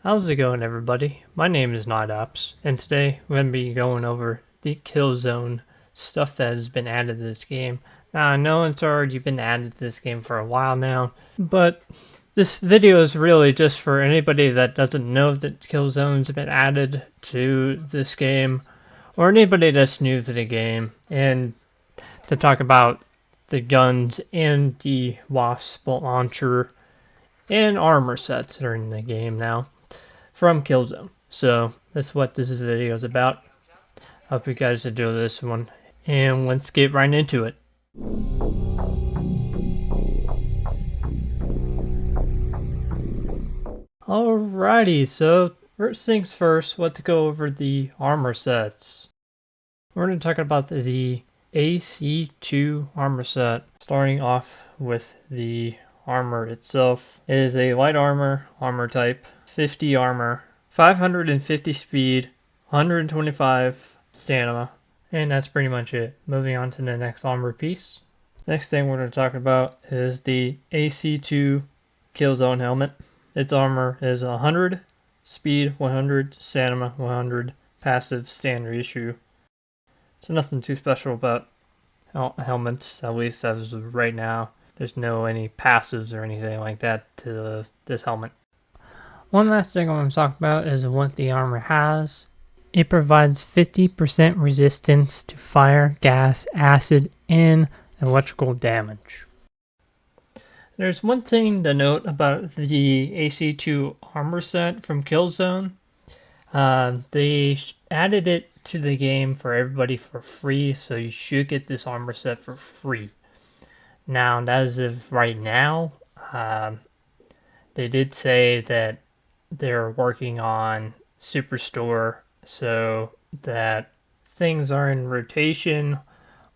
How's it going, everybody? My name is Not and today we're going to be going over the Killzone stuff that has been added to this game. Now, I know it's already been added to this game for a while now, but this video is really just for anybody that doesn't know that Killzone's been added to this game, or anybody that's new to the game, and to talk about the guns and the W.A.S.P launcher and armor sets that are in the game now from Killzone. So that's what this video is about. Hope you guys enjoy this one, and let's get right into it. Alrighty, so first things first, let's go over the armor sets. We're going to talk about the AC2 armor set, starting off with the armor itself. It is a light armor type, 50 armor, 550 speed, 125 stamina, and that's pretty much it. Moving on to the next armor piece. Next thing we're going to talk about is the AC2 Killzone helmet. Its armor is 100, speed 100, stamina 100, passive standard issue. So nothing too special about helmets, at least as of right now. There's no any passives or anything like that to this helmet. One last thing I want to talk about is what the armor has. It provides 50% resistance to fire, gas, acid, and electrical damage. There's one thing to note about the AC2 armor set from Killzone. They added it to the game for everybody for free, so you should get this armor set for free. Now, as of right now, they did say that they're working on superstore so that things are in rotation,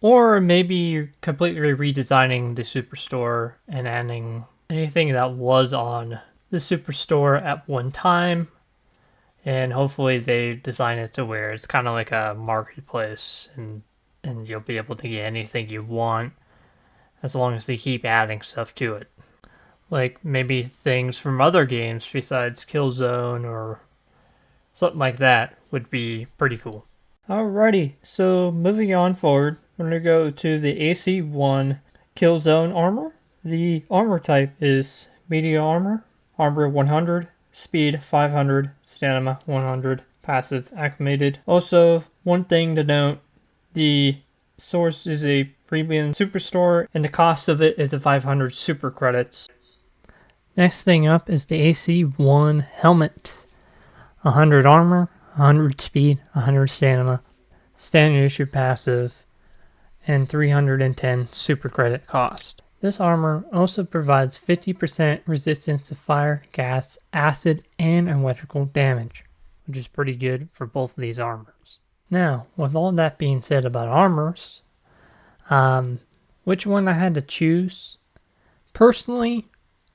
or maybe you're completely redesigning the superstore and adding anything that was on the superstore at one time, and hopefully they design it to where it's kind of like a marketplace, and you'll be able to get anything you want as long as they keep adding stuff to it. Like maybe things from other games besides Killzone or something like that would be pretty cool. Alrighty, so moving on forward, we're going to go to the AC1 Killzone armor. The armor type is medium armor, armor 100, speed 500, stamina 100, passive acclimated. Also, one thing to note, the source is a premium superstore, and the cost of it is 500 super credits. Next thing up is the AC1 helmet. 100 armor, 100 speed, 100 stamina, standard issue passive, and 310 super credit cost. This armor also provides 50% resistance to fire, gas, acid, and electrical damage, which is pretty good for both of these armors. Now, with all that being said about armors, which one I had to choose? Personally,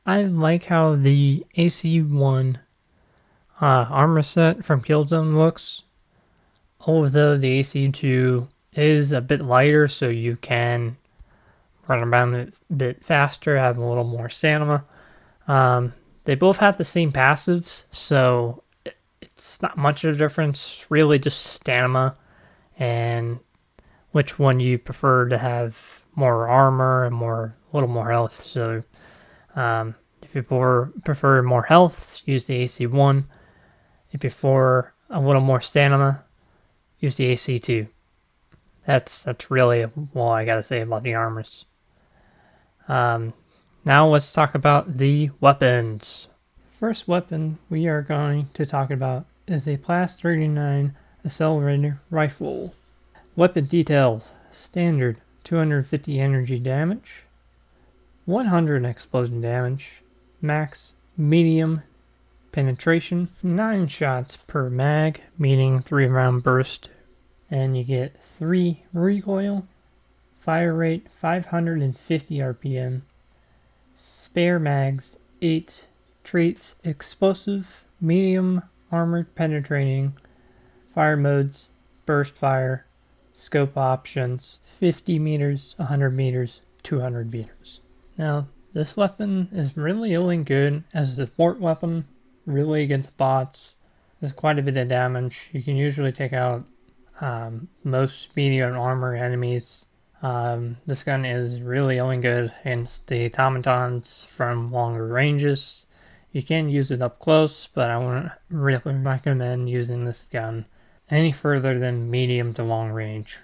I like how the AC1 armor set from Killzone looks, although the AC2 is a bit lighter, so you can run around a bit faster, have a little more stamina. They both have the same passives, so it's not much of a difference. It's really just stamina and which one you prefer to have more armor and a little more health. So if you prefer more health, use the AC1. If you prefer a little more stamina, use the AC2. That's really all I gotta say about the armors. Now let's talk about the weapons. First weapon we are going to talk about is the Class 39 Accelerator rifle. Weapon details: standard 250 energy damage, 100 explosion damage, max medium penetration, 9 shots per mag, meaning 3 round burst, and you get 3 recoil, fire rate 550 RPM, spare mags 8, traits explosive, medium armored penetrating, fire modes, burst fire, scope options, 50 meters, 100 meters, 200 meters. Now, this weapon is really only good as a support weapon really against bots. There's quite a bit of damage. You can usually take out most medium armor enemies. This gun is really only good against the automatons from longer ranges. You can use it up close, but I wouldn't really recommend using this gun any further than medium to long range.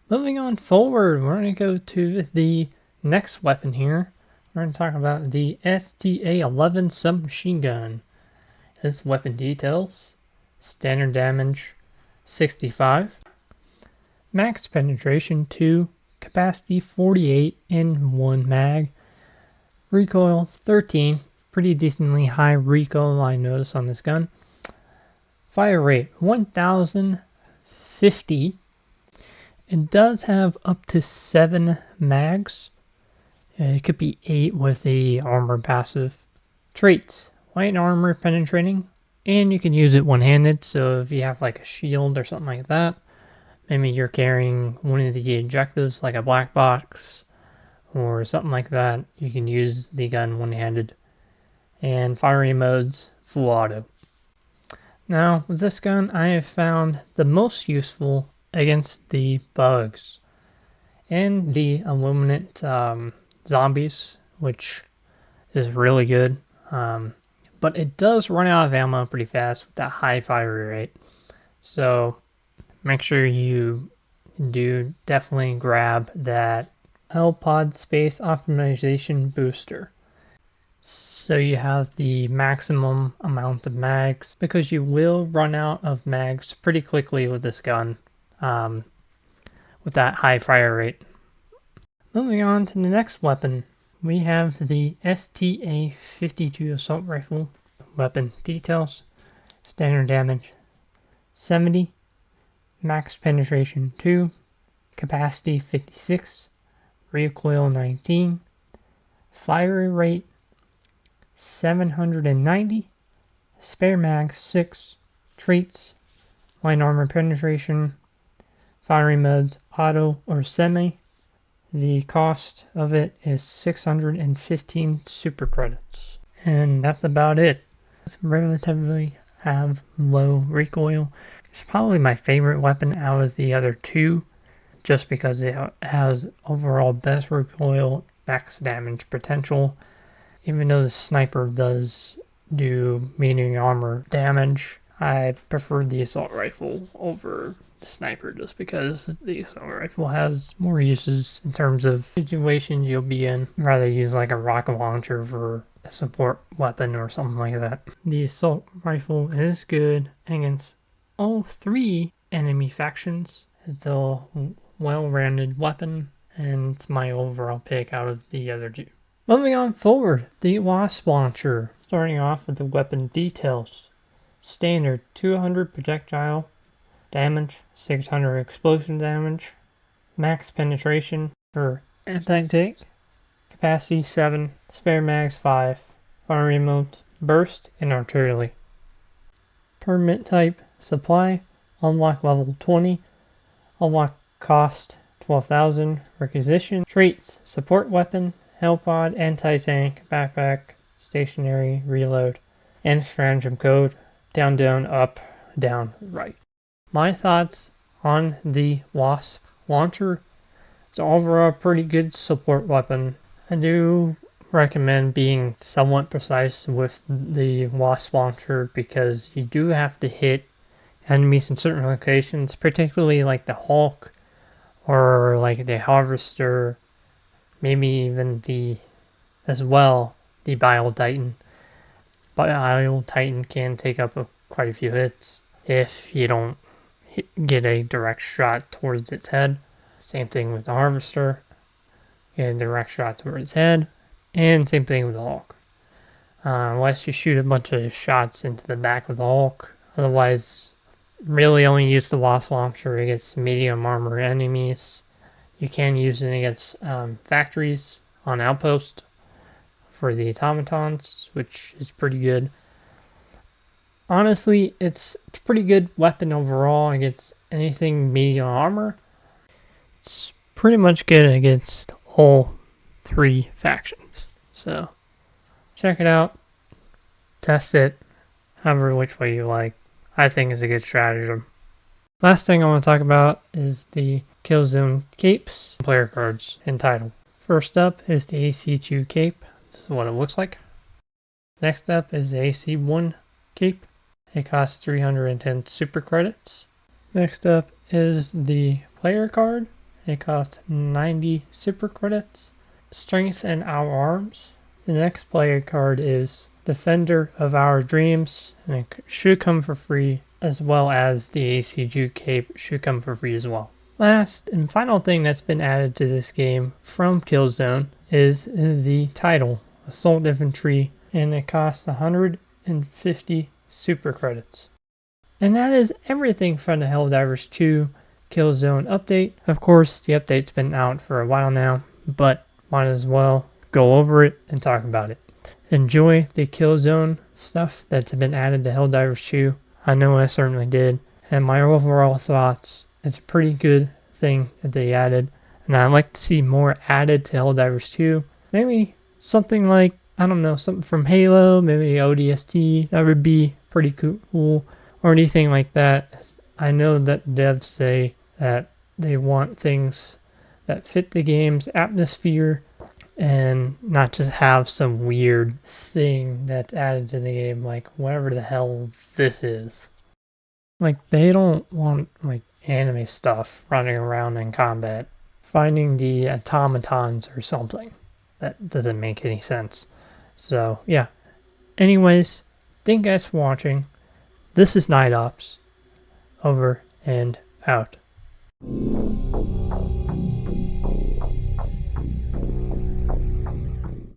Moving on forward, we're going to go to the next weapon here. We're going to talk about the StA-11 submachine gun. Its weapon details: standard damage 65, max penetration 2, capacity 48 in 1 mag, recoil 13, pretty decently high recoil I notice on this gun, fire rate 1050. It does have up to 7 mags. It could be 8 with the armor passive. Traits: light armor penetrating, and you can use it one-handed, so if you have like a shield or something like that, maybe you're carrying one of the objectives like a black box or something like that, you can use the gun one-handed. And firing modes, full auto. Now with this gun I have found the most useful against the bugs and the illuminate zombies, which is really good. But it does run out of ammo pretty fast with that high fire rate. So make sure you do definitely grab that LPod space optimization booster, so you have the maximum amount of mags, because you will run out of mags pretty quickly with this gun with that high fire rate. Moving on to the next weapon, we have the StA-52 assault rifle. Weapon details: standard damage 70, max penetration 2, capacity 56, recoil 19, fire rate 790, spare mag 6, traits: light armor penetration, firing modes auto or semi. The cost of it is 615 super credits. And that's about it. It's relatively have low recoil. It's probably my favorite weapon out of the other two, just because it has overall best recoil, max damage potential. Even though the sniper does do medium armor damage, I prefer the assault rifle over the sniper, just because the assault rifle has more uses in terms of situations you'll be in. I'd rather use like a rocket launcher for a support weapon or something like that. The assault rifle is good against all 3 enemy factions. It's a well-rounded weapon, and it's my overall pick out of the other 2. Moving on forward, the W.A.S.P launcher. Starting off with the weapon details: standard 200 projectile damage, 600 explosion damage, max penetration for anti-tank, capacity 7, spare mags 5, firing mode burst and artillery. Permit type supply, unlock level 20, unlock cost 12,000, requisition. Traits: support weapon, Hellpod, anti-tank, backpack, stationary, reload, and stratagem code: down, down, up, down, right. My thoughts on the W.A.S.P launcher: it's overall a pretty good support weapon. I do recommend being somewhat precise with the W.A.S.P launcher, because you do have to hit enemies in certain locations, particularly like the Hulk or like the Harvester, maybe even the Bile Titan. Bile Titan can take up quite a few hits if you don't get a direct shot towards its head. Same thing with the Harvester, get a direct shot towards its head, and same thing with the Hulk. Unless you shoot a bunch of shots into the back of the Hulk. Otherwise, really only use the W.A.S.P launcher against medium armor enemies. You can use it against factories on outpost for the automatons, which is pretty good. Honestly, it's a pretty good weapon overall against anything medium armor. It's pretty much good against all 3 factions. So check it out, test it, however which way you like. I think it's a good stratagem. Last thing I want to talk about is the Killzone capes, player cards in title. First up is the AC2 cape. This is what it looks like. Next up is the AC1 cape. It costs 310 super credits. Next up is the player card. It costs 90 super credits. Strength and Our Arms. The next player card is Defender of Our Dreams, and it should come for free, as well as the ACG cape should come for free as well. Last and final thing that's been added to this game from Killzone is the title, Assault Infantry, and it costs 150 super credits. And that is everything from the Helldivers 2 Killzone update. Of course, the update's been out for a while now, but might as well go over it and talk about it. Enjoy the Killzone stuff that's been added to Helldivers 2. I know I certainly did. And my overall thoughts, it's a pretty good thing that they added. And I'd like to see more added to Helldivers 2. Maybe something like, I don't know, something from Halo, maybe ODST. That would be pretty cool. Or anything like that. I know that devs say that they want things that fit the game's atmosphere and not just have some weird thing that's added to the game, like whatever the hell this is. Like, they don't want like anime stuff running around in combat, finding the automatons or something. That doesn't make any sense. So yeah. Anyways, thank you guys for watching. This is Night Ops. Over and out.